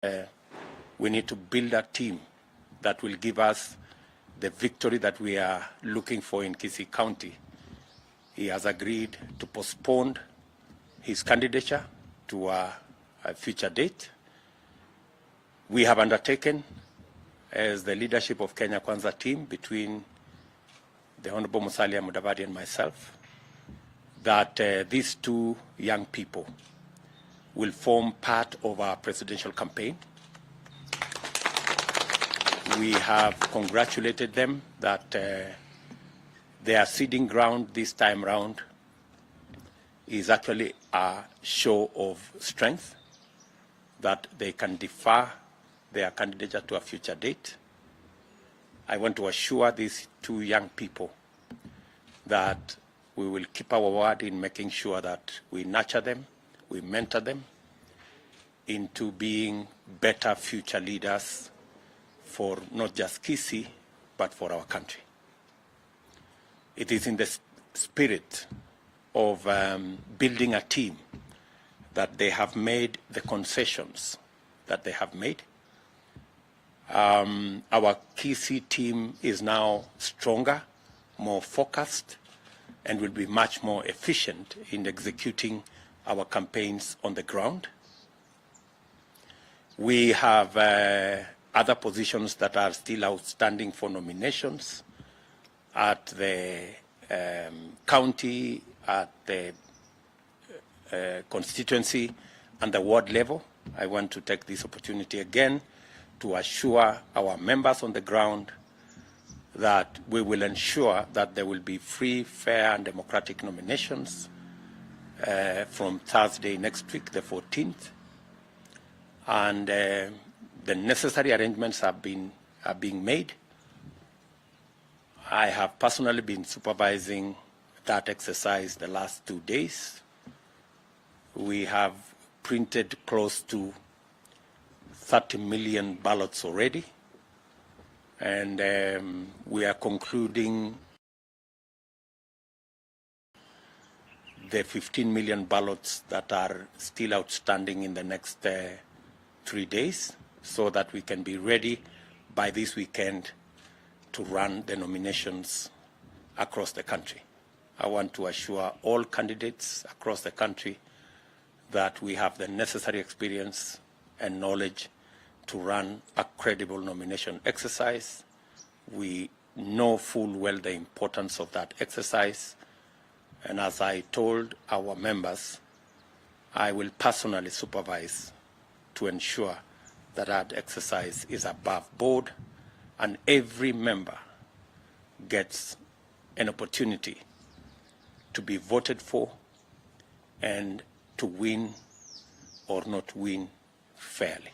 we need to build a team that will give us the victory that we are looking for in Kisii County. He has agreed to postpone his candidature to a future date. We have undertaken, as the leadership of Kenya Kwanza team, between the Honorable Musalia Mudavadi and myself, that these two young people will form part of our presidential campaign. We have congratulated them that their seeding ground this time round is actually a show of strength, that they can defer their candidature to a future date. I want to assure these two young people that we will keep our word in making sure that we nurture them, we mentor them into being better future leaders for not just Kisii, but for our country. It is in the spirit of building a team that they have made the concessions that they have made. Our Kisii team is now stronger, more focused, and will be much more efficient in executing our campaigns on the ground. We have other positions that are still outstanding for nominations at the county, at the constituency, and the ward level. I want to take this opportunity again to assure our members on the ground that we will ensure that there will be free, fair, and democratic nominations from Thursday next week, the 14th. And the necessary arrangements are being made. I have personally been supervising that exercise the last 2 days. We have printed close to 30 million ballots already, and we are concluding the 15 million ballots that are still outstanding in the next 3 days, so that we can be ready by this weekend to run the nominations across the country. I want to assure all candidates across the country that we have the necessary experience and knowledge to run a credible nomination exercise. We know full well the importance of that exercise, and as I told our members, I will personally supervise to ensure that that exercise is above board and every member gets an opportunity to be voted for and to win or not win fairly.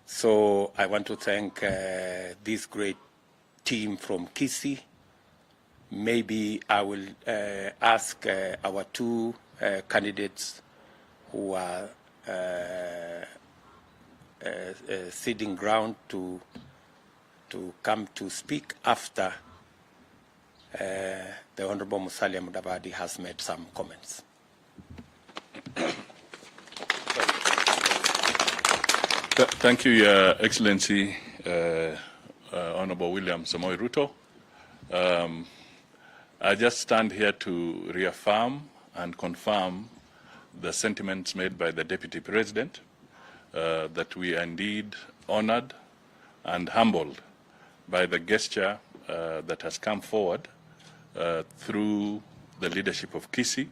So I want to thank this great team from Kisii. Maybe I will ask our two candidates who are seeding ground to come to speak after the Honorable Musalia Mudavadi has made some comments. Thank you, Your Excellency, Honorable William Samoei Ruto. I just stand here to reaffirm and confirm the sentiments made by the Deputy President, that we are indeed honored and humbled by the gesture that has come forward through the leadership of Kisii.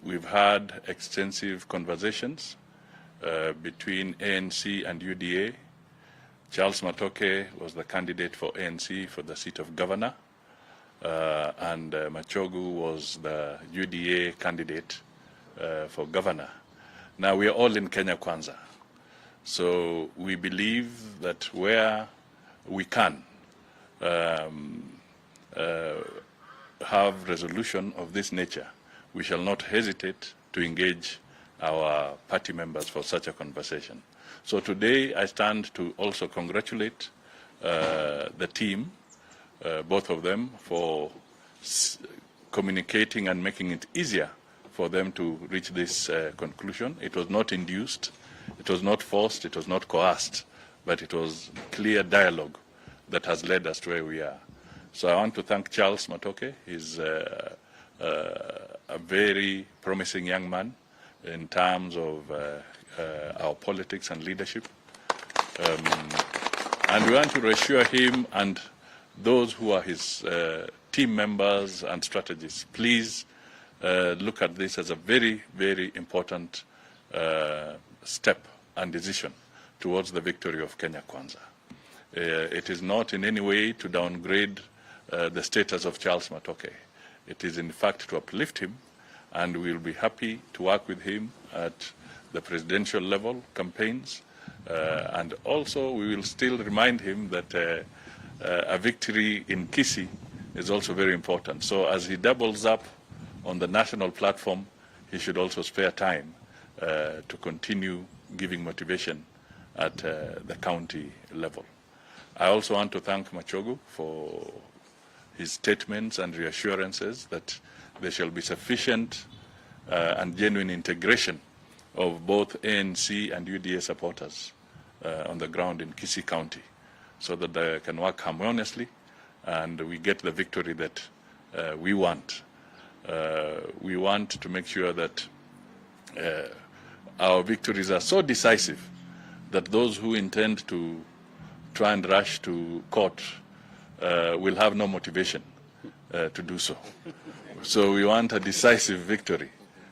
We've had extensive conversations between ANC and UDA. Charles Matoke was the candidate for ANC for the seat of governor, and Machogu was the UDA candidate for governor. Now we are all in Kenya Kwanza, so we believe that where we can have resolution of this nature, we shall not hesitate to engage our party members for such a conversation. So today I stand to also congratulate the team, both of them, for communicating and making it easier for for them to reach this conclusion. It was not induced, it was not forced, it was not coerced, but it was clear dialogue that has led us to where we are. So I want to thank Charles Matoke. He's a very promising young man in terms of our politics and leadership. And we want to reassure him and those who are his team members and strategists, please look at this as a very, very important step and decision towards the victory of Kenya Kwanza. It is not in any way to downgrade the status of Charles Matoke. It is in fact to uplift him, and we will be happy to work with him at the presidential level campaigns. And also we will still remind him that a victory in Kisii is also very important. So as he doubles up on the national platform, he should also spare time to continue giving motivation at the county level. I also want to thank Machogu for his statements and reassurances that there shall be sufficient and genuine integration of both ANC and UDA supporters on the ground in Kisii County, so that they can work harmoniously and we get the victory that we want. We want to make sure that our victories are so decisive that those who intend to try and rush to court will have no motivation to do so. So we want a decisive victory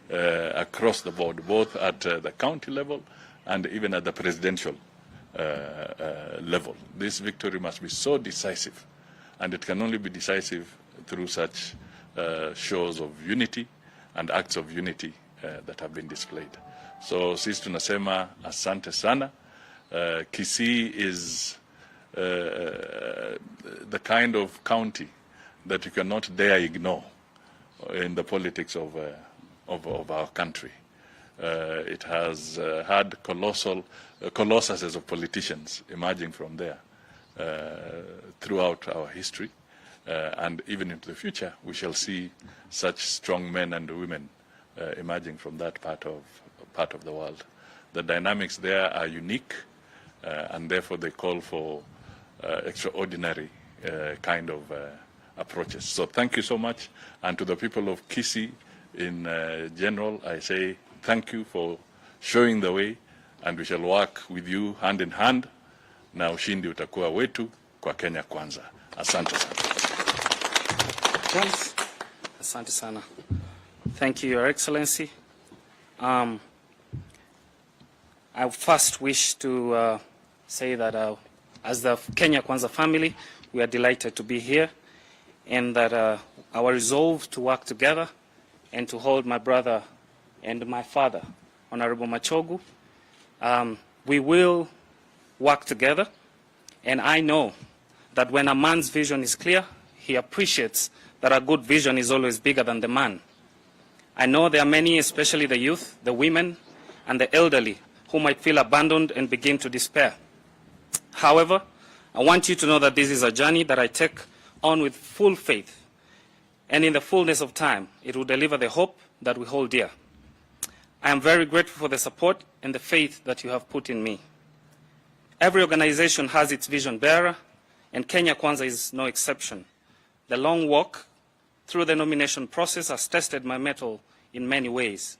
across the board, both at the county level and even at the presidential level. This victory must be so decisive, and it can only be decisive through such shows of unity and acts of unity that have been displayed. So sisi tunasema asante sana. Kisii is the kind of county that you cannot dare ignore in the politics of our country. It has had colossuses of politicians emerging from there throughout our history, and even into the future we shall see such strong men and women emerging from that part of the world. The dynamics there are unique, and therefore they call for extraordinary kind of approaches. So thank you so much, and to the people of Kisii in general, I say thank you for showing the way, and we shall work with you hand in hand, na ushindi utakuwa wetu kwa Kenya Kwanza. Asante sana. Charles, asante sana. Thank you, Your Excellency. I first wish to say that as the Kenya Kwanza family, we are delighted to be here, and that our resolve to work together and to hold my brother and my father, Honorable Machogu, we will work together. And I know that when a man's vision is clear, he appreciates that a good vision is always bigger than the man. I know there are many, especially the youth, the women, and the elderly, who might feel abandoned and begin to despair. However, I want you to know that this is a journey that I take on with full faith, and in the fullness of time, it will deliver the hope that we hold dear. I am very grateful for the support and the faith that you have put in me. Every organization has its vision bearer, and Kenya Kwanza is no exception. The long walk through the nomination process has tested my mettle in many ways.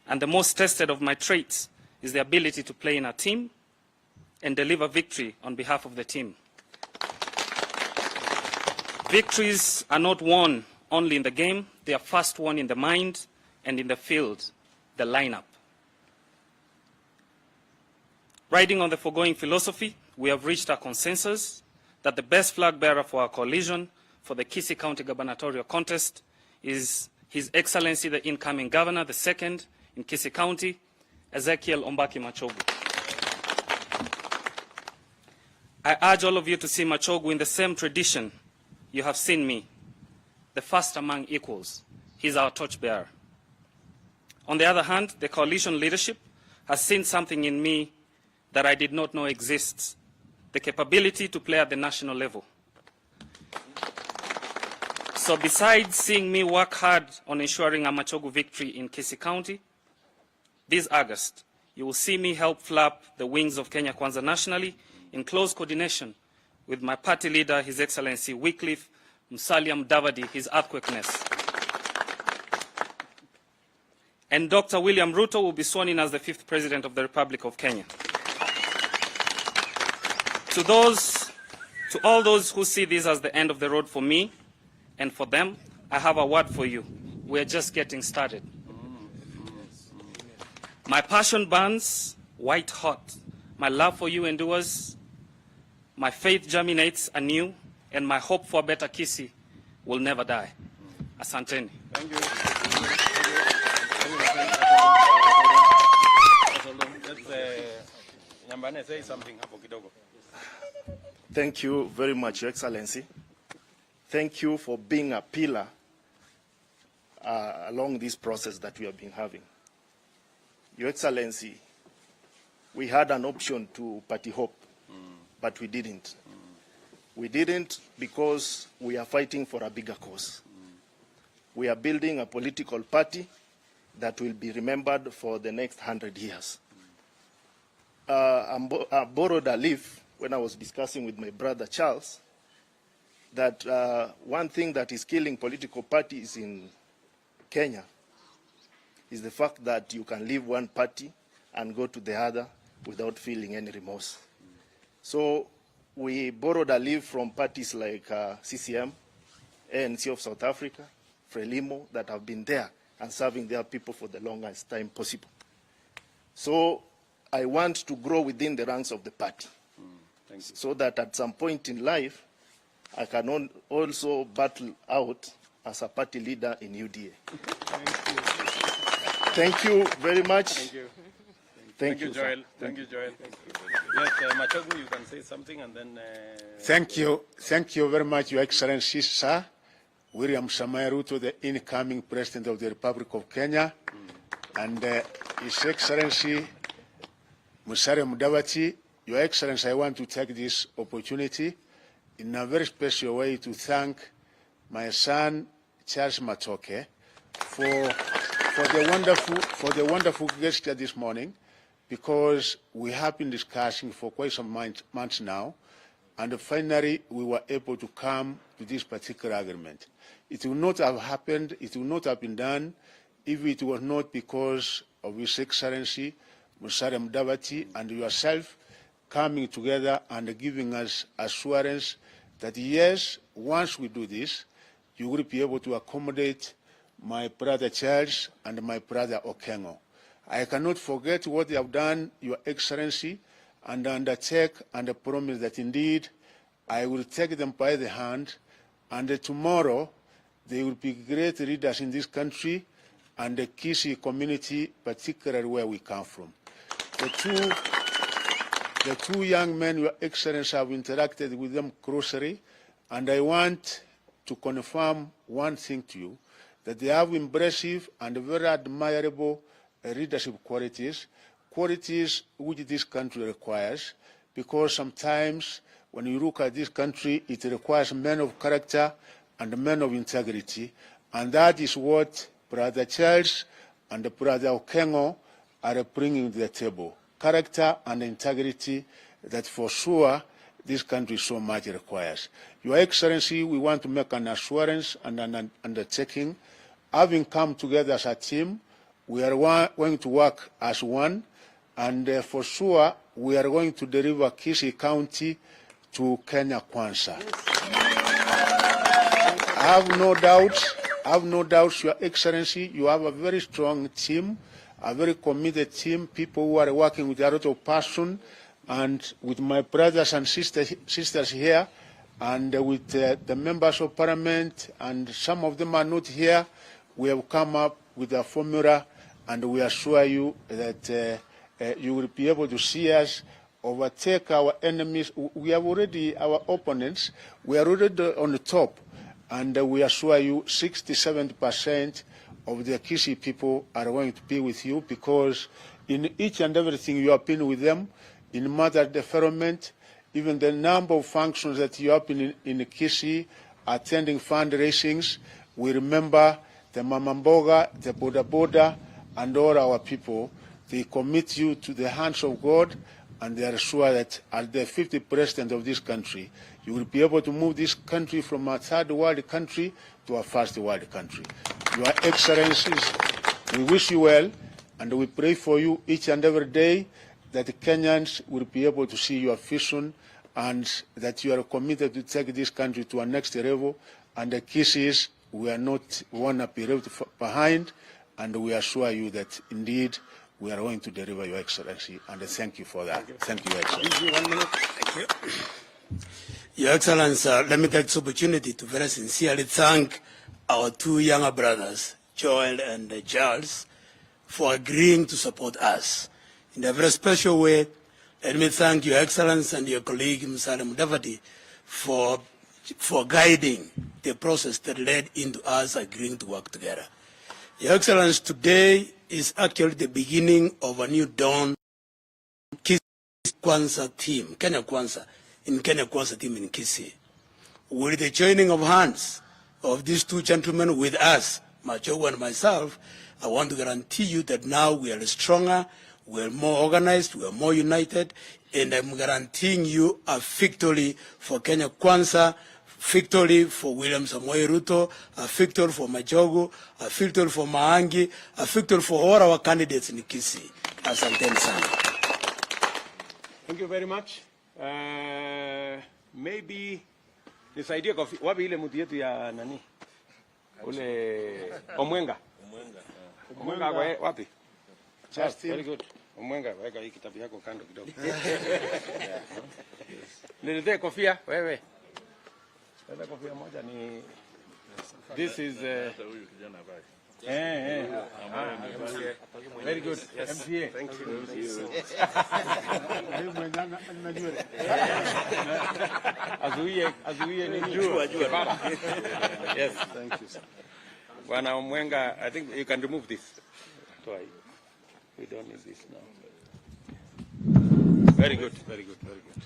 And the most tested of my traits is the ability to play in a team and deliver victory on behalf of the team. Victories are not won only in the game, they are first won in the mind and in the field, the lineup. Riding on the foregoing philosophy, we have reached a consensus that the best flag bearer for our coalition for the Kisii County gubernatorial contest is His Excellency the incoming governor, the second in Kisii County, Ezekiel Ombaki Machogu. I urge all of you to see Machogu in the same tradition you have seen me, the first among equals. He's our torchbearer. On the other hand, the coalition leadership has seen something in me that I did not know exists, the capability to play at the national level. So besides seeing me work hard on ensuring a Machogu victory in Kisii County, this August, you will see me help flap the wings of Kenya Kwanza nationally in close coordination with my party leader, His Excellency Wycliffe Musalia Mudavadi, His earthquakeness. And Dr. William Ruto will be sworn in as the 5th President of the Republic of Kenya. To all those who see this as the end of the road for me and for them, I have a word for you. We're just getting started. My passion burns white hot. My love for you endures. My faith germinates anew, and my hope for a better Kisii will never die. Asanteni. Thank you. Nyambane, say something hapo kidogo. Thank you very much, Your Excellency. Thank you for being a pillar along this process that we have been having. Your Excellency, we had an option to party hop, but we didn't. We didn't because we are fighting for a bigger cause. We are building a political party that will be remembered for the next 100 years. I borrowed a leaf when I was discussing with my brother Charles that one thing that is killing political parties in Kenya is the fact that you can leave one party and go to the other without feeling any remorse. So we borrowed a leaf from parties like CCM, ANC of South Africa, Frelimo, that have been there and serving their people for the longest time possible. So I want to grow within the ranks of the party so that at some point in life, I can also battle out as a party leader in UDA. Thank you very much. Thank you. Thank you, Joel. Thank you, Joel. Yes, Machogu, you can say something and then... Thank you. Thank you very much, Your Excellency, sir. William Samoei Ruto, the incoming President of the Republic of Kenya, and His Excellency Musalia Mudavadi. Your Excellency, I want to take this opportunity in a very special way to thank my son, Charles Matoke, for the wonderful gesture this morning, because we have been discussing for quite some months now, and finally we were able to come to this particular agreement. It would not have happened, it would not have been done if it was not because of His Excellency Musalia Mudavadi and yourself coming together and giving us assurance that yes, once we do this, you will be able to accommodate my brother Charles and my brother Okengo. I cannot forget what they have done, Your Excellency, and undertake and promise that indeed I will take them by the hand, and tomorrow they will be great leaders in this country and the Kisii community, particularly where we come from. The two young men, Your Excellency, have interacted with them closely, and I want to confirm one thing to you, that they have impressive and very admirable leadership qualities which this country requires, because sometimes when you look at this country, it requires men of character and men of integrity, and that is what Brother Charles and Brother Okengo are bringing to the table. Character and integrity that for sure this country so much requires. Your Excellency, we want to make an assurance and an undertaking. Having come together as a team, we are going to work as one, and for sure we are going to deliver Kisii County to Kenya Kwanza. I have no doubts, Your Excellency, you have a very strong team, a very committed team, people who are working with a lot of passion, and with my brothers and sisters here, and with the members of parliament, and some of them are not here, we have come up with a formula, and we assure you that you will be able to see us overtake our enemies. We have already, our opponents, we are already on the top, and we assure you 67% of the Kisii people are going to be with you, because in each and everything you have been with them, in mother development, even the number of functions that you have been in Kisii attending fundraisings. We remember the Mama Mboga, the Boda Boda, and all our people. They commit you to the hands of God, and they are sure that as the 50th president of this country, you will be able to move this country from a third world country to a first world country. Your Excellencies, we wish you well, and we pray for you each and every day that the Kenyans will be able to see your vision and that you are committed to take this country to a next level. And the key is we are not want to be left behind, and we assure you that indeed we are going to deliver, Your Excellency, and thank you for that. Thank you, Your Excellency. 1 minute. Thank you. Your Excellency, let me take this opportunity to very sincerely thank our two younger brothers, Joel and Charles, for agreeing to support us. In a very special way, let me thank Your Excellency and your colleague, Mr. Mudavadi, for guiding the process that led into us agreeing to work together. Your Excellency, today is actually the beginning of a new dawn Kwanza team, Kenya Kwanza team in Kisii. With the joining of hands of these two gentlemen with us, Machogo and myself, I want to guarantee you that now we are stronger, we are more organized, we are more united, and I'm guaranteeing you a victory for Kenya Kwanza, victory for William Samoei Ruto, a victory for Machogo, a victory for Maangi, a victory for all our candidates in Kisii. Asanteni sana. Thank you very much. Maybe nisaidie kwa wapi ile mtu yetu ya nani? Ule Omwenga. Omwenga kwa wapi? Justin. Very good. Omwenga, weka hii kitabu yako kando kidogo. Niletee kofia wewe. Leta kofia moja ni this is very good. MCA. Thank you. Azuie ni jua. Yes, thank you. Bwana Omwenga, I think you can remove this. We don't need this now. Very good, very good, very good.